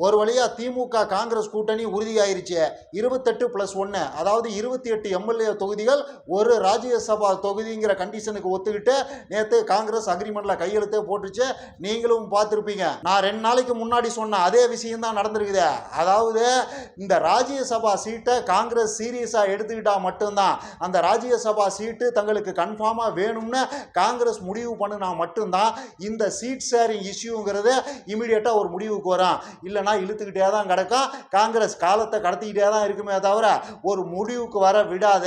ஒரு வழியா திமுக காங்கிரஸ் கூட்டணி உறுதியாயிருச்சு. 28+1 அதாவது 28 எம்எல்ஏ தொகுதிகள் ஒரு ராஜ்யசபா தொகுதிங்கிற கண்டிஷனுக்கு ஒத்துக்கிட்டு நேற்று காங்கிரஸ் அக்ரிமெண்ட்ல கையெழுத்தே போட்டுச்சு. நீங்களும் பார்த்துருப்பீங்க. நான் 2 நாளைக்கு முன்னாடி சொன்ன அதே விஷயம் தான் நடந்திருக்குது. அதாவது இந்த ராஜ்யசபா சீட்டை காங்கிரஸ் சீரியஸா எடுத்துக்கிட்டா மட்டும்தான் அந்த ராஜ்யசபா சீட்டு தங்களுக்கு கன்ஃபார்மா வேணும்னு காங்கிரஸ் முடிவு பண்ணினா மட்டும்தான் இந்த சீட் ஷேரிங் இஷ்யூங்கிறது இமீடியட்டா ஒரு முடிவுக்கு வரும். இல்ல இழுத்துக்கிட்டே தான் கிடக்கும். காங்கிரஸ் காலத்தை கடத்திக்கிட்டே தான் இருக்குமே தவிர ஒரு முடிவுக்கு வர விடாத.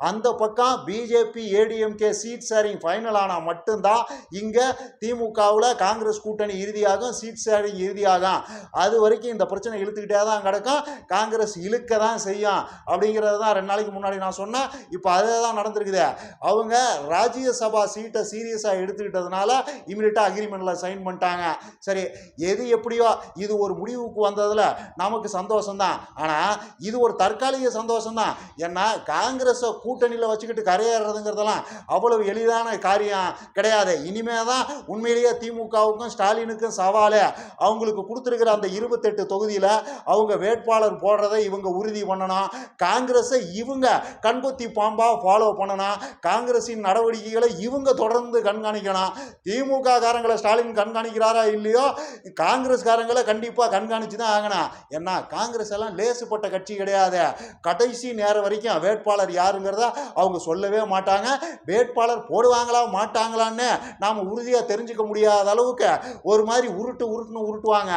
அந்த பக்கம் BJP ADMK seat sharing final ஆனா மட்டும்தான் இங்க திமுகவில் காங்கிரஸ் கூட்டணி இறுதியாகும், சீட் ஷேரிங் இறுதியாகும். அது வரைக்கும் இந்த பிரச்சனை இழுத்துக்கிட்டே தான் கிடக்கும். காங்கிரஸ் இழுக்க தான் செய்யும் அப்படிங்கிறது தான் 2 நாளைக்கு முன்னாடி நான் சொன்னேன். இப்போ அதே தான் நடந்திருக்குது. அவங்க ராஜ்யசபா சீட்டை சீரியஸா எடுத்துக்கிட்டதுனால இமீடியட்டா அக்ரிமெண்ட்ல சைன் பண்ணிட்டாங்க. சரி, எது எப்படியோ இது ஒரு முடிவுக்கு வந்ததுல நமக்கு சந்தோஷம் தான். ஆனா இது ஒரு தற்காலிக சந்தோஷம் தான். ஏன்னா காங்கிரஸ் கூட்டணியில வச்சுக்கிட்டு கரையேறதுங்கிறதெல்லாம் அவ்வளவு எளிதான காரியம் கிடையாது. இனிமே தான் உண்மையிலேயே திமுகவுக்கும் ஸ்டாலினுக்கும் சவாலே. அவங்களுக்கு கொடுத்துருக்கிற அந்த 28 தொகுதியில அவங்க வேட்பாளர் போடுறதை இவங்க உறுதி பண்ணணும். காங்கிரஸை இவங்க கண்பொத்தி பாம்பா ஃபாலோ பண்ணணும். காங்கிரஸின் நடவடிக்கைகளை இவங்க தொடர்ந்து கண்காணிக்கணும். திமுக காரங்களை ஸ்டாலின் கண்காணிக்கிறாரா இல்லையோ, காங்கிரஸ் காரங்களை கண்டிப்பா கண்காணிச்சு தான் ஆகணும். ஏன்னா காங்கிரஸ் எல்லாம் லேசுப்பட்ட கட்சி கிடையாது. கடைசி நேரம் வரைக்கும் வேட்பாளர் யாருங்கிறத அவங்க சொல்லவே மாட்டாங்க. வேட்பாளர் போடுவாங்களா மாட்டாங்களான்னு நாம உறுதியா தெரிஞ்சுக்க முடியாத அளவுக்கு ஒரு மாதிரி உருட்டுவாங்க.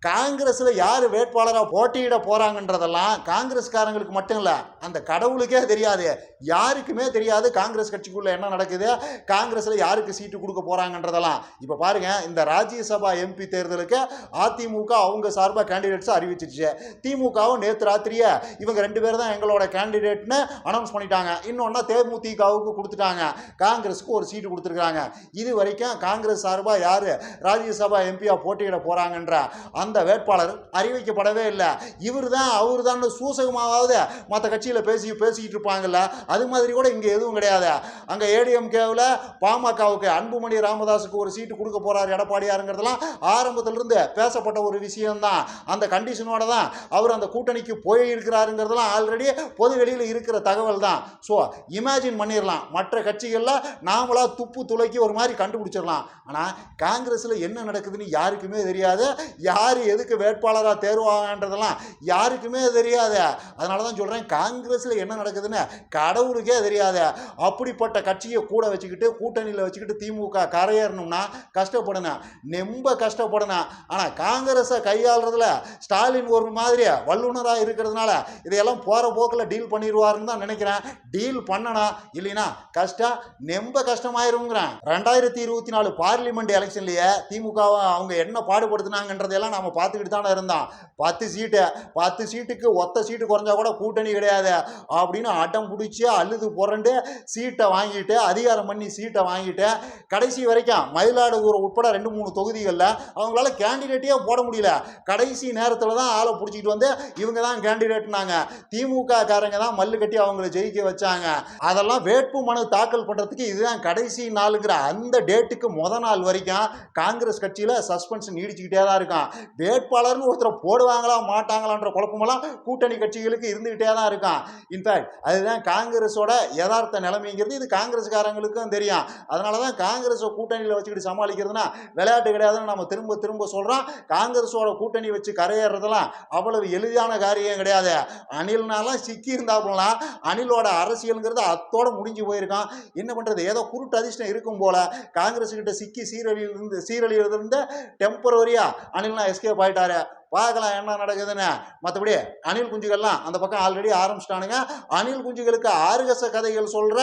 காங்கிரஸ்ல யாரு வேட்பாளரா போட்டியிட போறாங்கன்றதெல்லாம் காங்கிரஸ்காரங்களுக்கு மட்டும் இல்ல, அந்த கடவுளுக்கே தெரியாது, யாருக்குமே தெரியாது காங்கிரஸ் கட்சிக்குள்ள என்ன நடக்குது, காங்கிரஸ்ல யாருக்கு சீட்டு கொடுக்க போறாங்கன்றதெல்லாம். இப்ப பாருங்க, இந்த ராஜ்யசபா எம்பி தேர்தலுக்கு அதிமுக அவங்க சார்பாக கேண்டிடேட்ஸ் அறிவிச்சிருச்சு. திமுகவும் நேற்று ராத்திரியே இவங்க 2 பேர் தான் எங்களோட கேண்டிடேட்னு அனௌன்ஸ் பண்ணிட்டாங்க. இன்னொன்னா தேமுதிகவுக்கு கொடுத்துட்டாங்க. காங்கிரஸுக்கு ஒரு சீட்டு கொடுத்துருக்காங்க. இது வரைக்கும் காங்கிரஸ் சார்பாக யாரு ராஜ்யசபா எம்பியா போட்டியிட போறாங்கன்ற அந்த வேட்பாளர் அறிவிக்கப்படவே இல்லை. இவர் தான் அவர் தான் சூசகமாவது மற்ற கட்சியில பேசிக்கிட்டு இருப்பாங்கல்ல, அது மாதிரி கூட இங்க எதுவும் கிடையாது. அங்க ஏடிஎம்கேவில் பாமகவுக்கு அன்புமணி ராமதாஸுக்கு ஒரு சீட்டு கொடுக்க போறாரு எடப்பாடியாருங்கிறதுலாம் ஆரம்பத்திலிருந்து பேசப்பட்ட ஒரு விஷயம் தான். அந்த கண்டிஷனோட தான் அவர் அந்த கூட்டணிக்கு போயிருக்கிறாருங்கிறதுலாம் ஆல்ரெடி பொது வெளியில் இருக்கிற தகவல் தான். ஸோ இமேஜின் பண்ணிடலாம், மற்ற கட்சிகளில் நாமளா துப்பு துளைக்கி ஒரு மாதிரி கண்டுபிடிச்சிடலாம். ஆனால் காங்கிரஸில் என்ன நடக்குதுன்னு யாருக்குமே தெரியாது. யார் எதுக்கு வேட்பாளராக தேர்வாகன்றதெல்லாம் யாருக்குமே தெரியாது. அதனால தான் சொல்கிறேன், காங்கிரஸில் என்ன நடக்குதுன்னு கடவுளுக்கே தெரியாது. அப்படிப்பட்ட கட்சியை கூட வச்சுக்கிட்டு கூட்டணியில் வச்சுக்கிட்டு திமுக கரையேறணும்னா கஷ்டப்படணும், ரொம்ப கஷ்டப்படணும். ஆனால் காங்கிரஸை கையாளுறதுல ஸ்டாலின் ஒரு மாதிரி வல்லுநராக இருக்கிறதுனால இதையெல்லாம் போகிற போக்கில் டீல் பண்ணிடுவாருன்னு தான் நினைக்கிறேன். டீல் பண்ணனா இல்லைன்னா கஷ்டம், ரொம்ப கஷ்டமாயிருங்கிறேன். 2024 பார்லிமெண்ட் எலெக்ஷன்லேயே திமுக அவங்க என்ன பாடுபடுத்தினாங்கன்றதையெல்லாம் நம்ம பார்த்துக்கிட்டு தானே இருந்தோம். 10 சீட்டுக்கு ஒத்த சீட்டு குறைஞ்சா கூட கூட்டணி கிடையாது அப்படின்னு அடம் பிடிச்சி அழுது புரண்டு சீட்டை வாங்கிட்டு அதிகாரம் பண்ணி சீட்டை வாங்கிட்டு கடைசி வரைக்கும் மயிலாடுதுறை உட்பட 2-3 தொகுதிகளில் அவங்களால கேண்டிடேட்டே போட முடியல. கடைசி நேரத்தில் தான் ஆளை பிடிச்சிக்கிட்டு வந்து இவங்க தான் கேண்டிடேட்னாங்க. திமுக காரங்க தான் மல்லு கட்டி அவங்களை ஜெயிக்க வச்சாங்க. அதெல்லாம் வேட்பு மனு தாக்கல் பண்றதுக்கு இதுதான் கடைசி நாளுங்கிற அந்த டேட்டுக்கு நாள் வரைக்கும் காங்கிரஸ் கட்சியில சஸ்பென்ஸ் நீடிச்சுக்கிட்டே தான் இருக்கும். வேட்பாளர்னு ஒருத்தர் போடுவாங்களா மாட்டாங்களான்ற குழப்பமெல்லாம் கூட்டணி கட்சிகளுக்கு இருந்துகிட்டே தான் இருக்கும். இன்ஃபேக்ட் அதுதான் காங்கிரஸோட யதார்த்த நிலைமைங்கிறது இது காங்கிரஸ்காரங்களுக்கும் தெரியும். அதனால தான் காங்கிரஸை கூட்டணியில் வச்சுக்கிட்டு சமாளிக்கிறதுனா விளையாட்டு கிடையாதுன்னு நம்ம திரும்ப சொல்றோம். காங்கிரஸோட கூட்டணி வச்சு கரையேறதெல்லாம் அவ்வளவு எளிதான காரியம் கிடையாது. அணில்னாலாம் சிக்கி இருந்தாப்புலாம் அணிலோட அரசியல்ங்கிறது அத்தோட முடிஞ்சு போயிருக்கான். என்ன பண்றது, ஏதோ குருட்டு அதிர்ஷ்டம் இருக்கும் போல காங்கிரஸ் கிட்ட சிக்கி சீரழியிலிருந்து டெம்பரரியா அணில்னா எஸ்கேப் ஆயிட்டாரு. பார்க்கலாம் என்ன நடக்குதுன்னு. மற்றபடி அணில் குஞ்சுகள்லாம் அந்த பக்கம் ஆல்ரெடி ஆரம்பிச்சிட்டானுங்க. அணில் குஞ்சுகளுக்கு ஆறுகச கதைகள் சொல்ற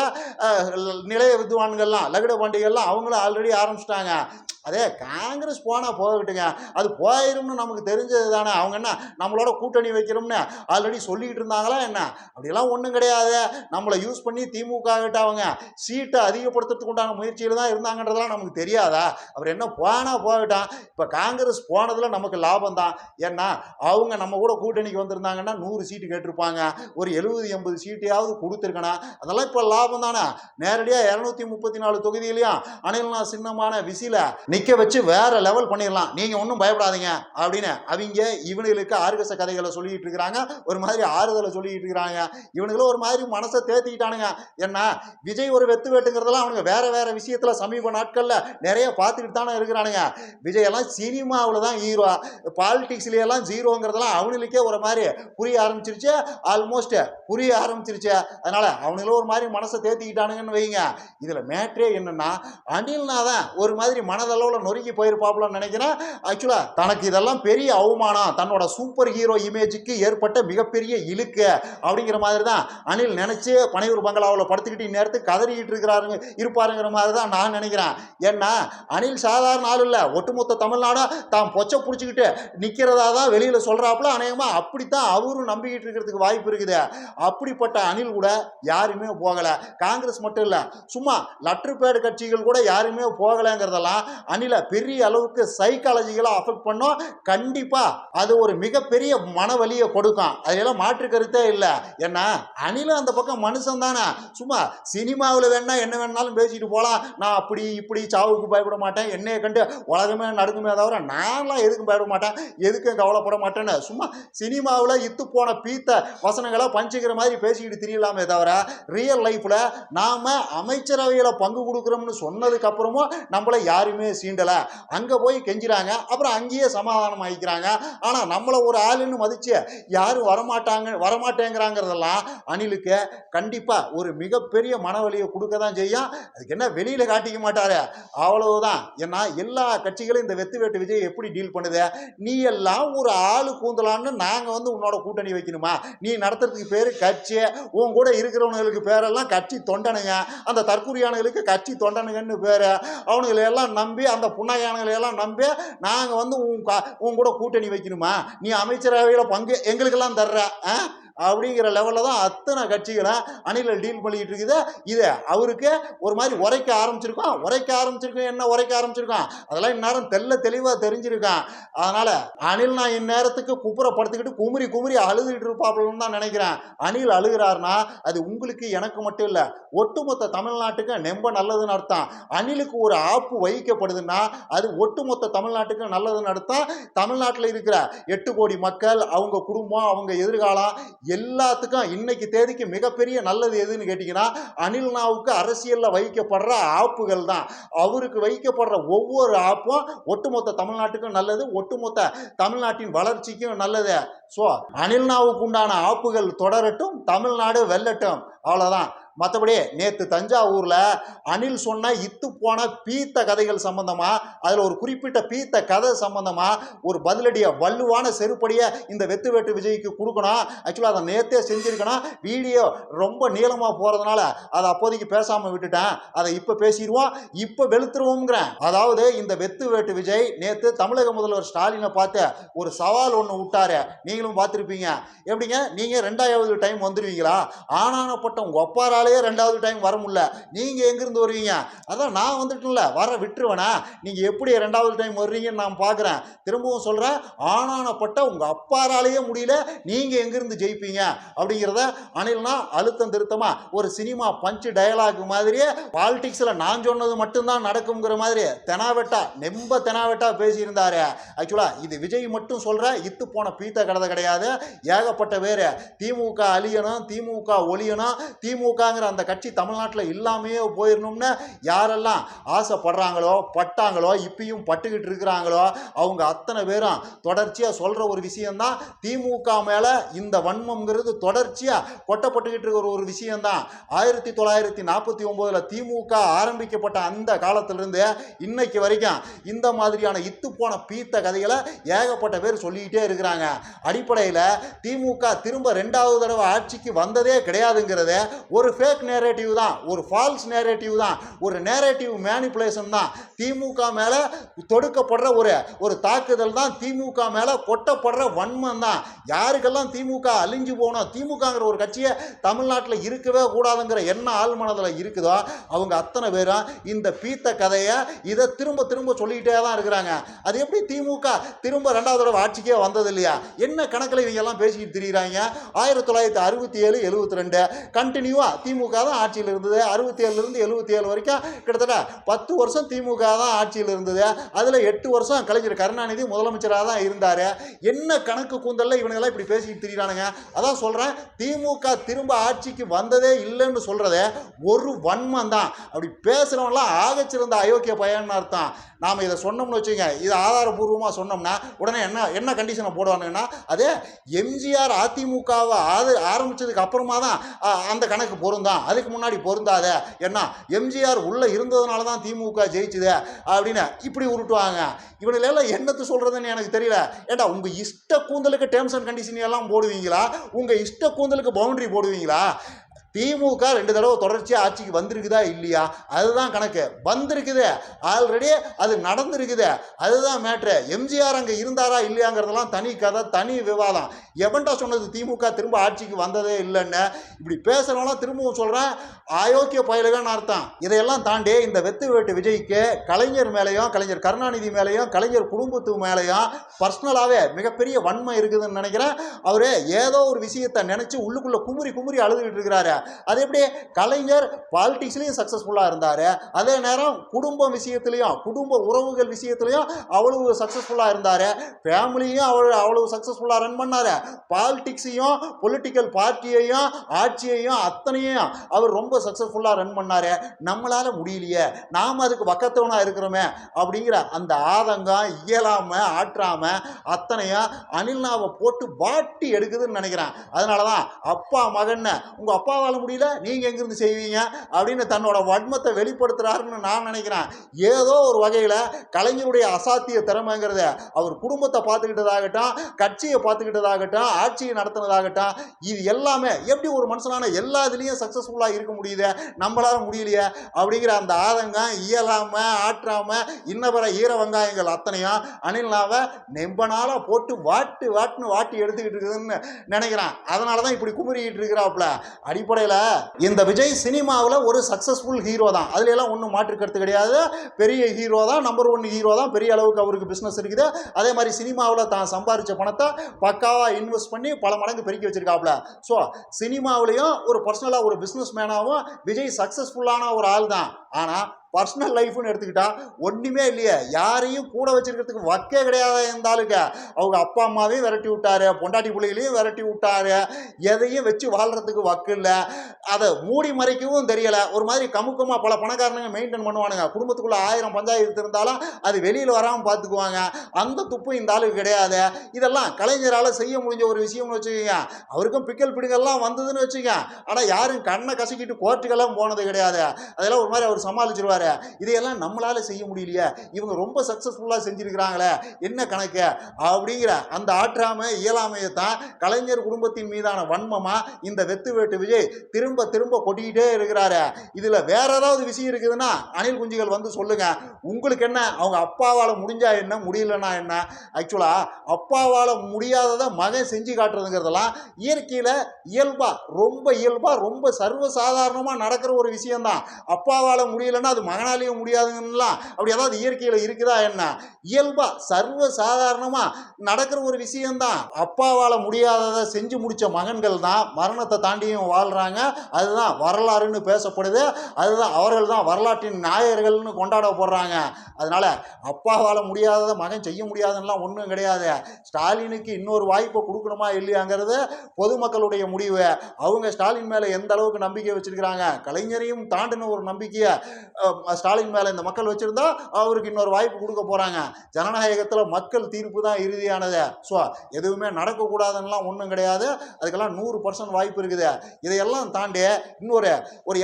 நிலைய வித்வான்கள்லாம் லகுட பாண்டிகள்லாம் அவங்களும் ஆல்ரெடி ஆரம்பிச்சிட்டாங்க. அதே காங்கிரஸ் போனால் போகட்டுங்க, அது போயிரும்னு நமக்கு தெரிஞ்சது தானே. அவங்க என்ன நம்மளோட கூட்டணி வைக்கிறோம்னு ஆல்ரெடி சொல்லிக்கிட்டு இருந்தாங்களா என்ன? அப்படியெல்லாம் ஒன்றும் கிடையாது. நம்மளை யூஸ் பண்ணி திமுக கிட்ட அவங்க சீட்டை அதிகப்படுத்துறதுக்கு உண்டான முயற்சியில் தான் இருந்தாங்கன்றதெல்லாம் நமக்கு தெரியாதா? அவர் என்ன போனால் போகட்டான். இப்போ காங்கிரஸ் போனதில் நமக்கு லாபம் தான். ஏன்னா அவங்க நம்ம கூட கூட்டணிக்கு வந்திருந்தாங்கன்னா 100 சீட்டு கேட்டிருப்பாங்க, ஒரு 70-80 சீட்டையாவது கொடுத்துருக்கணும். அதெல்லாம் இப்போ லாபம் தானே. நேரடியாக 234 தொகுதியிலையும் அணில்னா சின்னமான விசில நிற்க வச்சு வேற லெவல் பண்ணிடலாம், நீங்கள் ஒன்றும் பயப்படாதீங்க அப்படின்னு அவங்க இவனுங்களுக்கு ஆர்கச கதைகளை சொல்லிட்டு இருக்கிறாங்க, ஒரு மாதிரி ஆறுதலை சொல்லிட்டு இருக்கிறாங்க. இவனுங்களும் ஒரு மாதிரி மனசை தேத்திக்கிட்டானுங்க. என்ன விஜய் ஒரு வெத்து வேட்டுங்கிறதெல்லாம் அவனுங்க வேற வேற விஷயத்தில் சமீப நாட்களில் நிறைய பார்த்துக்கிட்டு தானே இருக்கிறானுங்க. விஜய் எல்லாம் சினிமாவில் தான் ஹீரோ, பாலிடிக்ஸ்லையெல்லாம் ஜீரோங்கிறதெல்லாம் அவனுங்களுக்கே ஒரு மாதிரி புரிய ஆரம்பிச்சிருச்சு, ஆல்மோஸ்ட் புரிய ஆரம்பிச்சிருச்சு. அதனால அவனுங்களும் ஒரு மாதிரி மனசை தேத்திக்கிட்டானுங்கன்னு வைங்க. இதில் மேட்ரே என்னன்னா, அனில்னா தான் ஒரு மாதிரி மனதளவில் நொறுக்கி போயிருப்பாப்லன்னு நினைக்கிறேன். ஆக்சுவலாக தனக்கு இதெல்லாம் பெரிய அவமானம், தன்னோட சூப்பர் ஹீரோ இமேஜுக்கு ஏற்பட்ட மிகப்பெரிய இழுக்கு அப்படிங்கிற மாதிரி தான் அனில் நினைச்சு பனையூர் பங்களாவில் படுத்துக்கிட்டு இந்நேரத்துக்கு கதறிக்கிட்டு இருப்பாருங்கிற மாதிரி தான் நான் நினைக்கிறேன். ஏன்னா அனில் சாதாரண ஆள் இல்லை, ஒட்டுமொத்த தமிழ்நாடும் தான் பொச்சை பிடிச்சிக்கிட்டு நிற்கிறதா தான் வெளியில் சொல்கிறாப்புல. அநேகமாக அப்படித்தான் அவரும் நம்பிக்கிட்டு இருக்கிறதுக்கு வாய்ப்பு இருக்குது. அப்படிப்பட்ட அனில் கூட யாருமே போகலை, காங்கிரஸ் மட்டும் இல்லை, சும்மா லட்ருப்பேடு கட்சிகள் கூட யாருமே போகலைங்கிறதெல்லாம் அனில பெரிய அளவுக்கு சைக்காலஜிக்கலாக அஃபெக்ட் பண்ணோம். கண்டிப்பாக அது ஒரு மிகப்பெரிய மனவலியை கொடுக்கும், அதெல்லாம் மாற்று கருத்தே இல்லை. ஏன்னா அனிலும் அந்த பக்கம் மனுஷன் தானே, சும்மா சினிமாவில் வேணா என்ன வேணாலும் பேசிட்டு போகலாம், நான் அப்படி இப்படி சாவுக்கு பயப்பட மாட்டேன், என்னைய கண்டு உலகமே நடுக்குமே தவிர நான்லாம் எதுக்கும் பயப்பட மாட்டேன், எதுக்கும் கவலைப்பட மாட்டேன்னு சும்மா சினிமாவில் இத்து போன பீத்த வசனங்களை பஞ்சுக்கிற மாதிரி பேசிக்கிட்டு தெரியலாமே தவிர ரியல் லைஃப்பில் நாம் அமைச்சரவையில் பங்கு கொடுக்குறோம்னு சொன்னதுக்கு அப்புறமும் நம்மளை யாருமே சீண்டலை. அங்கே போய் கெஞ்சிறாங்க, அப்புறம் அங்கேயே சமாதானம் ஆகிக்கிறாங்க. ஆனால் நம்மளை ஒரு ஆளுன்னு மதிச்சு யாரும் வரமாட்டேங்கிறாங்கிறதெல்லாம் அனிலுக்கு கண்டிப்பாக ஒரு மிகப்பெரிய மனவலியை கொடுக்க தான் செய்யும். அதுக்கு என்ன வெளியில் காட்டிக்க மாட்டாரு, அவ்வளவுதான். ஏன்னா எல்லா கட்சிகளும் இந்த வெத்து வேட்டு விஜய் எப்படி டீல் பண்ணுது, நீ எல்லாம் ஒரு ஆளு கூந்தலான்னு நாங்கள் உன்னோட கூட்டணி வைக்கணுமா, நீ நடத்துறதுக்கு பேர் கட்சி, உன் கூட இருக்கிறவங்களுக்கு பேரெல்லாம் கட்சி தொண்டனுங்க, அந்த தற்கூரியானங்களுக்கு கட்சி தொண்டனுங்கன்னு பேர், அவனுங்களையெல்லாம் நம்பி அந்த புண்ணாயானங்களையெல்லாம் நம்பி நாங்கள் உன் கூட கூட்டணி வைக்கணுமா, நீ அமைச்சரவையில் பங்கு எங்களுக்கெல்லாம் தர்ற அப்படிங்கிற லெவலில் தான் அத்தனை கட்சிகளை அணில டீல் பண்ணிக்கிட்டு இருக்குது. இது அவருக்கு ஒரு மாதிரி உரைக்க ஆரம்பிச்சிருக்கோம். என்ன உரைக்க ஆரம்பிச்சிருக்கோம் அதெல்லாம் இந்நேரம் தெளிவாக தெரிஞ்சிருக்கான். அதனால் அணில் நான் இந்நேரத்துக்கு குப்புறப்படுத்திக்கிட்டு குமுறி அழுதுகிட்டு இருப்பாப்புலன்னு தான் நினைக்கிறேன். அணில் அழுகிறாருன்னா அது உங்களுக்கு எனக்கு மட்டும் இல்லை, ஒட்டுமொத்த தமிழ்நாட்டுக்கு ரொம்ப நல்லதுன்னு அர்த்தம். அணிலுக்கு ஒரு ஆப்பு வகிக்கப்படுதுன்னா அது ஒட்டுமொத்த தமிழ்நாட்டுக்கு நல்லதுன்னு அர்த்தம். தமிழ்நாட்டில் இருக்கிற 8 கோடி மக்கள், அவங்க குடும்பம், அவங்க எதிர்காலம் எல்லாத்துக்கும் இன்னைக்கு தேதிக்கு மிகப்பெரிய நல்லது எதுன்னு கேட்டீங்கன்னா அனில்னாவுக்கு அரசியலில் வைக்கப்படுற ஆப்புகள் தான். அவருக்கு வைக்கப்படுற ஒவ்வொரு ஆப்பும் ஒட்டுமொத்த தமிழ்நாட்டுக்கும் நல்லது, ஒட்டுமொத்த தமிழ்நாட்டின் வளர்ச்சிக்கும் நல்லது. ஸோ அனில்னாவுக்கு உண்டான ஆப்புகள் தொடரட்டும், தமிழ்நாடு வெல்லட்டும், அவ்வளோதான். மற்றபடி நேற்று தஞ்சாவூரில் அனில் சொன்ன இத்து போன பீத்த கதைகள் சம்பந்தமாக, அதில் ஒரு குறிப்பிட்ட பீத்த கதை சம்பந்தமாக ஒரு பதிலடியை வலுவான செருப்படியை இந்த வெத்து வேட்டு விஜய்க்கு கொடுக்கணும். ஆக்சுவலாக அதை நேற்றே செஞ்சுருக்கணும், வீடியோ ரொம்ப நீளமாக போகிறதுனால அதை அப்போதைக்கு பேசாமல் விட்டுட்டேன், அதை இப்போ பேசிடுவோம், இப்போ வெளுத்துருவோங்கிறேன். அதாவது இந்த வெத்து வேட்டு விஜய் நேற்று தமிழக முதல்வர் ஸ்டாலினை பார்த்து ஒரு சவால் ஒன்று விட்டாரு, நீங்களும் பார்த்துருப்பீங்க. எப்படிங்க நீங்கள் 2வது டைம் வந்துடுவீங்களா, ஆனானப்பட்ட உங்கள் ஒப்பாராலே 2வது டைம் வர முடியல, நீங்கள் எங்கேருந்து வருவீங்க, அதான் நான் வந்துட்டுல வர விட்டுருவேனா, நீங்கள் எப்படி 2வது டைம் வர்றீங்கன்னு நான் பார்க்குறேன். திரும்பவும் சொல்கிறேன், ஆனானப்பட்ட உங்கள் அப்பாராலேயே முடியல, நீங்கள் எங்கேருந்து ஜெயிப்பீங்க அப்படிங்கிறத அனில்னா அழுத்தம் திருத்தமாக ஒரு சினிமா பஞ்சு டயலாக் மாதிரியே பாலிடிக்ஸில் நான் சொன்னது மட்டும்தான் நடக்குங்கிற மாதிரி தெனாவெட்டா பேசியிருந்தாரு. ஆக்சுவலாக இது விஜய் மட்டும் சொல்கிற இத்து போன பீத்த கதை கிடையாது, ஏகப்பட்ட பேர் திமுக அழியணும், திமுக ஒழியணும், திமுகங்கிற அந்த கட்சி தமிழ்நாட்டில் இல்லாமையே போயிடணும்னு யாரெல்லாம் ஆசைப்படுறாங்களோ பட்டாங்களோ இப்பயும் பட்டுக்கிட்டு இருக்கிறாங்களோ அவங்க அத்தனை பேரும் தொடர்ச்சியாக சொல்கிற ஒரு விஷயம்தான், திமுக மேலே இந்த வன்மம்ங்கிறது தொடர்ச்சியாக கொட்டப்பட்டுக்கிட்டு இருக்கிற ஒரு விஷயம்தான். 1949 திமுக ஆரம்பிக்கப்பட்ட அந்த காலத்திலிருந்து இன்னைக்கு வரைக்கும் இந்த மாதிரியான இத்து போன பீத்த கதைகளை ஏகப்பட்ட பேர் சொல்லிக்கிட்டே இருக்கிறாங்க. அடிப்படையில் திமுக திரும்ப 2வது தடவை ஆட்சிக்கு வந்ததே கிடையாதுங்கிறது ஒரு ஃபேக் நேரேட்டிவ் தான், ஒரு ஃபால்ஸ் நேரேட்டிவ் தான், ஒரு நேரேட்டிவ் மேனிப்புலேஷன் தான். திமுக மேலே தொடுக்கப்படுற ஒரு தாக்குதல் தான், திமுக மேலே கொட்டப்படுற வன்மம் தான். யாருக்கெல்லாம் திமுக அழிஞ்சு போகணும், திமுகங்கிற ஒரு கட்சியை தமிழ்நாட்டில் இருக்கவே கூடாதுங்கிற என்ன ஆழ்மனதில் இருக்குதோ அவங்க அத்தனை பேரும் இந்த பீத்த கதையை இதை திரும்ப சொல்லிக்கிட்டே தான் இருக்கிறாங்க. அது எப்படி திமுக திரும்ப 2வது தடவை ஆட்சிக்கே வந்தது இல்லையா, என்ன கணக்கில் இவங்க எல்லாம் பேசிக்கிட்டு திரிகிறாங்க. 1967 72 கண்டினியூவா திமுக தான் ஆட்சியில் இருந்தது. 67லேருந்து 77 வரைக்கும் கிட்டத்தட்ட 10 வருஷம் திமுக தான் ஆட்சியில் இருந்தது. அதில் 8 வருஷம் கலைஞர் கருணாநிதி முதலமைச்சராக தான் இருந்தார். என்ன கணக்கு கூந்தல்ல இவனுங்கெல்லாம் இப்படி பேசிக்கிட்டு திரியிறானுங்க. அதான் சொல்கிறேன், திமுக திரும்ப ஆட்சிக்கு வந்ததே இல்லைன்னு சொல்கிறதே ஒரு வன்மம் தான். அப்படி பேசுகிறவங்களாம் ஆகச்சிறந்த அயோக்கிய பையன்னு அர்த்தம். நாம் இதை சொன்னோம்னு வச்சுங்க, இது ஆதாரபூர்வமாக சொன்னோம்னா உடனே என்ன கண்டிஷனை போடுவானுங்கன்னா, அதே எம்ஜிஆர் அதிமுகவை ஆரம்பித்ததுக்கு அப்புறமா தான் அந்த கணக்கு பொருந்தான், அதுக்கு முன்னாடி பொருந்தாத, ஏன்னா எம்ஜிஆர் உள்ளே இருந்ததுனால தான் திமுக ஜெயிச்சுது அப்படின்னு இப்படி உருட்டுவாங்க. இவனுங்களெல்லாம் என்னத்து சொல்கிறதுன்னு எனக்கு தெரியல. ஏண்டா உங்கள் இஷ்ட கூந்தலுக்கு டேர்ம்ஸ் அண்ட் கண்டிஷன் எல்லாம் போடுவீங்களா? உங்கள் இஷ்ட கூந்தலுக்கு பவுண்டரி போடுவீங்களா? திமுக 2 தடவை தொடர்ச்சியாக ஆட்சிக்கு வந்திருக்குதா இல்லையா, அதுதான் கணக்கு. வந்திருக்குது, ஆல்ரெடி அது நடந்திருக்குது, அதுதான் மேட்ரு. எம்ஜிஆர் அங்கே இருந்தாரா இல்லையாங்கிறதெல்லாம் தனி கதை, தனி விவாதம். எவன்டா சொன்னது திமுக திரும்ப ஆட்சிக்கு வந்ததே இல்லைன்னு? இப்படி பேசுகிறவங்களாம் திரும்பவும் சொல்கிறேன், அயோக்கிய பயலுகன்னு அர்த்தம். இதையெல்லாம் தாண்டி இந்த வெத்து வேட்டு விஜய்க்கு கலைஞர் மேலேயும் கலைஞர் கருணாநிதி மேலேயும் கலைஞர் குடும்பத்து மேலேயும் பர்சனலாகவே மிகப்பெரிய வன்மை இருக்குதுன்னு நினைக்கிறேன். அவர் ஏதோ ஒரு விஷயத்தை நினச்சி உள்ளுக்குள்ளே குமுறி அழுதுகிட்டு இருக்கிறாரு. அது எப்படி கலைஞர் பாலிடிக்ஸ்லையும் சக்ஸஸ்ஃபுல்லாக இருந்தார், அதே நேரம் குடும்பம் விஷயத்துலையும் குடும்ப உறவுகள் விஷயத்துலையும் அவ்வளவு சக்ஸஸ்ஃபுல்லாக இருந்தார், ஃபேமிலியும் அவ்வளவு சக்ஸஸ்ஃபுல்லாக ரன் பண்ணார், பாலிடிக்ஸையும் பொலிட்டிக்கல் பார்ட்டியையும் ஆட்சியையும் அத்தனையும் அவர் ரொம்ப சக்ஸஸ்ஃபுல்லாக ரன் பண்ணார். நம்மளால் முடியலையே, நாம் அதுக்கு பக்கத்தவனாக இருக்கிறோமே அப்படிங்கிற அந்த ஆதங்கம் இயலாமல் ஆற்றாமல் அத்தனையும் அனில்னாவை போட்டு வாட்டி எடுக்குதுன்னு நினைக்கிறேன். அதனால தான் அப்பா மகன்னு உங்கள் அப்பாவால் முடியல நீங்கள் எங்கிருந்து செய்வீங்க அப்படின்னு தன்னோட வன்மத்தை வெளிப்படுத்துகிறாருன்னு நான் நினைக்கிறேன். ஏதோ ஒரு வகையில் கலைஞருடைய அசாத்திய திறமைங்கிறத அவர் குடும்பத்தை பார்த்துக்கிட்டதாகட்டும், கட்சியை பார்த்துக்கிட்டதாகட்டும், ஆட்சியை நடத்தினதாகட்டும், இது எல்லாமே எப்படி ஒரு மனுஷனான எல்லா இதுலேயும் சக்ஸஸ்ஃபுல்லாக இருக்க முடியுது, நம்மளால முடியலையே அப்படிங்கிற அந்த ஆதங்கம் இயலாமல் ஆற்றாமல் இன்னபிற ஈர வெங்காயங்கள் அத்தனையும் அனில்னாவை நெம்பனால போட்டு வாட்டுன்னு வாட்டி எடுத்துக்கிட்டு இருக்குதுன்னு நினைக்கிறேன். அதனால தான் இப்படி குமுறிக்கிட்டு இருக்கிறாப்புல. அடிப்படையில் இந்த விஜய் சினிமாவில் ஒரு சக்ஸஸ்ஃபுல் ஹீரோ தான், அதுல எல்லாம் ஒன்றும் மாற்று கருத்து கிடையாது. பெரிய ஹீரோ தான், நம்பர் 1 ஹீரோ தான், பெரிய அளவுக்கு அவருக்கு பிஸ்னஸ் இருக்குது. அதே மாதிரி சினிமாவில் தான் சம்பாதிச்ச பணத்தை பக்காவாக இன்வெஸ்ட் பண்ணி பல மடங்கு பெருக்கி வச்சிருக்காப்புல. ஸோ சினிமாவிலையும் ஒரு பர்சனலாக ஒரு பிஸ்னஸ் மேனாகவும் விஜய் சக்ஸஸ்ஃபுல்லான ஒரு ஆள் தான். ஆனால் பர்சனல் லைஃப்னு எடுத்துக்கிட்டா ஒன்றுமே இல்லையே, யாரையும் கூட வச்சிருக்கிறதுக்கு வக்கே கிடையாது. இருந்தாலுங்க அவங்க அப்பா அம்மாவையும் விரட்டி விட்டாரு, பொண்டாட்டி பிள்ளைகளையும் விரட்டி விட்டாரு, எதையும் வச்சு வாழ்கிறதுக்கு வக்கு இல்லை. அதை மூடி மறைக்கவும் தெரியலை. ஒரு மாதிரி கமுக்கமாக பல பணக்காரனுங்க மெயின்டைன் பண்ணுவானுங்க. குடும்பத்துக்குள்ளே 1000 பஞ்சாயத்து இருந்தாலும் அது வெளியில் வராமல் பார்த்துக்குவாங்க. அந்த துப்பு இந்த ஆளுக்கு கிடையாது. இதெல்லாம் கலைஞரால் செய்ய முடிஞ்ச ஒரு விஷயம்னு வச்சுக்கோங்க. அவருக்கும் பிக்கல் பிடிங்கள்லாம் வந்ததுன்னு வச்சுக்கோங்க. ஆனால் யாரும் கண்ணை கசக்கிட்டு கோர்ட்டுக்கெல்லாம் போனது கிடையாது. அதெல்லாம் ஒரு மாதிரி அவர் சமாளிச்சிருவார். இதையெல்லாம் நம்மளால செய்ய முடியலையே, இவங்க ரொம்ப சக்சஸ்ஃபுல்லா செஞ்சிருக்கிறாங்களே, என்ன கணக்கு அப்படிங்கிற அந்த ஆற்றாமை இயலாமையை தான் கலைஞர் குடும்பத்தின் மீதான வன்மமா இந்த வெத்து வேட்டு விஜய் திரும்ப கொட்டிக்கிட்டே இருக்கிறாரு. இதுல வேற ஏதாவது விஷயம் இருக்குதுன்னா அணில் குஞ்சுகள் வந்து சொல்லுங்க. உங்களுக்கு என்ன, அவங்க அப்பாவால முடிஞ்சா என்ன, முடியலன்னா என்ன? ஆக்சுவலா அப்பாவால முடியாததை மகன் செஞ்சு காட்டுறதுங்கிறதெல்லாம் இயற்கையில இயல்பா ரொம்ப சர்வசாதாரணமா நடக்கிற ஒரு விஷயம் தான். அப்பாவால முடியலன்னா அது மகனாலேயும் முடியாதுங்கலாம் அப்படி ஏதாவது இயற்கையில் இருக்குதா என்ன? இயல்பா சர்வ சாதாரணமா நடக்கிற ஒரு விஷயம்தான். அப்பாவால் முடியாததை செஞ்சு முடிச்ச மகன்கள் தான் மரணத்தை தாண்டியும் வாழ்றாங்க. அதுதான் வரலாறுன்னு பேசப்படுது. அதுதான் அவர்கள் தான் வரலாற்றின் நாயகர்கள்னு கொண்டாடப்படுறாங்க. அதனால அப்பாவால் முடியாததை மகன் செய்ய முடியாதுன்னெலாம் ஒன்றும் கிடையாது. ஸ்டாலினுக்கு இன்னொரு வாய்ப்பை கொடுக்கணுமா இல்லையாங்கிறது பொதுமக்களுடைய முடிவு. அவங்க ஸ்டாலின் மேலே எந்த அளவுக்கு நம்பிக்கை வச்சிருக்கிறாங்க, கலைஞரையும் தாண்டின ஒரு நம்பிக்கையை ஸ்டாலின் மேலே இந்த மக்கள் வச்சிருந்தா அவருக்கு இன்னொரு வாய்ப்பு கொடுக்க போறாங்க. ஜனநாயகத்தில் மக்கள் தீர்ப்பு தான் இறுதியானது. ஸோ எதுவுமே நடக்கக்கூடாதுன்னெலாம் ஒன்றும் கிடையாது. அதுக்கெல்லாம் 100% வாய்ப்பு இருக்குது. இதையெல்லாம் தாண்டி இன்னொரு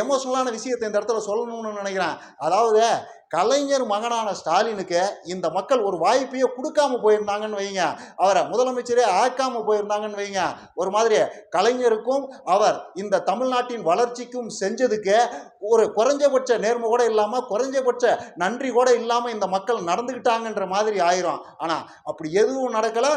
எமோஷனலான விஷயத்தை இந்த இடத்துல சொல்லணும்னு நினைக்கிறேன். அதாவது கலைஞர் மகனான ஸ்டாலினுக்கு இந்த மக்கள் ஒரு வாய்ப்பையே கொடுக்காம போயிருந்தாங்கன்னு வைங்க, அவரை முதலமைச்சரே ஆக்காம போயிருந்தாங்கன்னு வைங்க, ஒரு மாதிரி கலைஞருக்கும் அவர் இந்த தமிழ்நாட்டின் வளர்ச்சிக்கும் செஞ்சதுக்கு ஒரு குறைஞ்சபட்ச நேர்மை கூட இல்லாமல், குறைஞ்சபட்ச நன்றி கூட இல்லாமல் இந்த மக்கள் நடந்துக்கிட்டாங்கன்ற மாதிரி ஆயிரும். ஆனால் அப்படி எதுவும் நடக்கலை.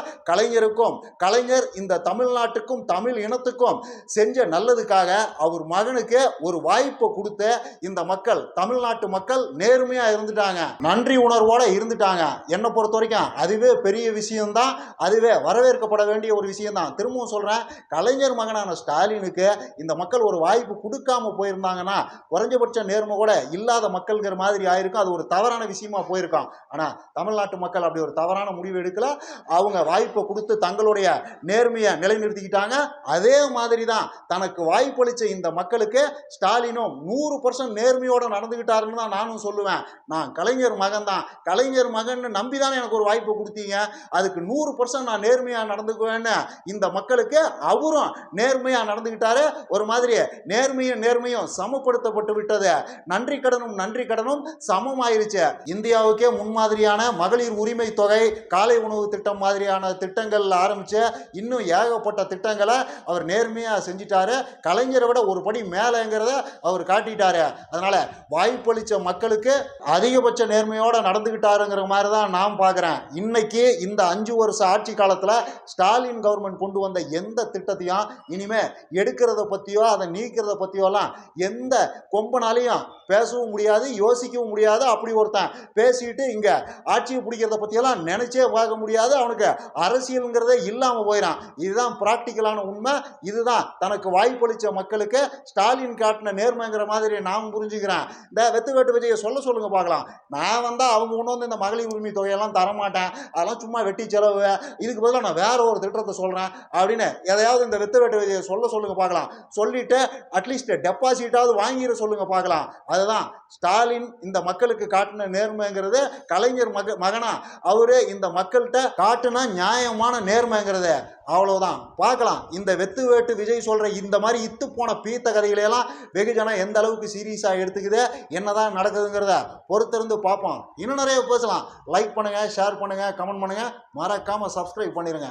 கலைஞர் இந்த தமிழ்நாட்டுக்கும் தமிழ் இனத்துக்கும் செஞ்ச நல்லதுக்காக அவர் மகனுக்கு ஒரு வாய்ப்பை கொடுத்து இந்த மக்கள், தமிழ்நாட்டு மக்கள் நேர்மையாக நேர்மையா இருந்துட்டாங்க, நன்றி உணர்வோட இருந்துட்டாங்க. என்னை பொறுத்த வரைக்கும் அதுவே பெரிய விஷயம்தான், அதுவே வரவேற்கப்பட வேண்டிய ஒரு விஷயம்தான். திரும்பவும் சொல்றேன், கலைஞர் மகனான ஸ்டாலினுக்கு இந்த மக்கள் ஒரு வாய்ப்பு கொடுக்காம போயிருந்தாங்கன்னா குறைஞ்சபட்ச நேர்மை கூட இல்லாத மக்கள்ங்கிற மாதிரி ஆயிருக்கும். அது ஒரு தவறான விஷயமா போயிருக்கும். ஆனா தமிழ்நாட்டு மக்கள் அப்படி ஒரு தவறான முடிவு எடுக்கல. அவங்க வாய்ப்பை கொடுத்து தங்களுடைய நேர்மையை நிலைநிறுத்திக்கிட்டாங்க. அதே மாதிரி தான் தனக்கு வாய்ப்பளிச்ச இந்த மக்களுக்கு ஸ்டாலினும் 100% நேர்மையோட நடந்துகிட்டாருன்னு தான் நானும் சொல்லுவேன். நான் கலைஞர் மகன் தான், கலைஞர் மகன் நம்பிதானே எனக்கு ஒரு வாய்ப்பு கொடுத்தீங்க, அதுக்கு 100% நான் நேர்மையா நடந்துக்குவேன்னு இந்த மக்களுக்கு அவரும் நேர்மையா நடந்துகிட்டாரு. ஒரு மாதிரி நேர்மையும் சமப்படுத்தப்பட்டு விட்டது. நன்றி கடனும் சமமாயிருச்சு. இந்தியாவுக்கே முன்மாதிரியான மகளிர் உரிமை தொகை, காலை உணவு திட்டம் மாதிரியான திட்டங்கள் ஆரம்பிச்சு இன்னும் ஏகப்பட்ட திட்டங்களை அவர் நேர்மையா செஞ்சிட்டாரு. கலைஞரை விட ஒரு படி மேலங்கிறத அவர் காட்டிட்டாரு. அதனால வாய்ப்பளிச்ச மக்களுக்கு அதிகபட்ச நேர்மையோட நடந்துகிட்டாருங்கிற மாதிரி தான் நான் பார்க்கிறேன். இன்னைக்கு இந்த 5 வருஷ ஆட்சி காலத்துல ஸ்டாலின் கவர்மெண்ட் கொண்டு வந்த எந்த திட்டத்தையும் இனிமே எடுக்கிறத பத்தியோ அதை நீக்கிறத பத்தியோலாம் எந்த கொம்பனாலையும் பேசவும் முடியாது, யோசிக்கவும் முடியாது. அப்படி ஒருத்தன் பேசிட்டு இங்க ஆட்சியை பிடிக்கிறத பத்தியெல்லாம் நினைச்சே பார்க்க முடியாது. அவனுக்கு அரசியல்ங்கிறதே இல்லாம போயிடான். இதுதான் பிராக்டிக்கலான உண்மை. இதுதான் தனக்கு வாய்ப்பளிச்ச மக்களுக்கு ஸ்டாலின் காட்டின நேர்மைங்கிற மாதிரி நான் புரிஞ்சுக்கிறேன். இந்த வெத்துவேட்டு விஜயை சொல்லுங்க பார்க்கலாம். நான் வந்தா அவங்க கொண்டு வந்து இந்த மகளிர் உரிமை தொகையெல்லாம் தரமாட்டேன், அதெல்லாம் சும்மா வெட்டி செலவு, இதுக்கு பதிலாக நான் வேற ஒரு திட்டத்தை சொல்றேன் அப்படின்னு எதையாவது இந்த வெத்துவேட்டு விஜயை சொல்லுங்க பார்க்கலாம். சொல்லிட்டு அட்லீஸ்ட் டெபாசிட்டாவது வாங்கிட சொல்லுங்க பார்க்கலாம். அதுதான் ஸ்டாலின் இந்த மக்களுக்கு காட்டின நேர்மைங்கிறது. கலைஞர் மகனா அவரு இந்த மக்கள்கிட்ட காட்டுன நியாயமான நேர்மைங்கிறது. அவ்வளவுதான். பார்க்கலாம் இந்த வெத்து வேட்டு விஜய் சொல்ற இந்த மாதிரி இத்து போன பீத்த கதைகளையெல்லாம் வெகுஜனா எந்த அளவுக்கு சீரியஸா எடுத்துக்குது, என்னதான் நடக்குதுங்கிறத பொறுத்திருந்து பார்ப்போம். இன்னும் நிறைய பேசலாம். லைக் பண்ணுங்க, ஷேர் பண்ணுங்க, கமெண்ட் பண்ணுங்க, மறக்காம சப்ஸ்கிரைப் பண்ணிருங்க.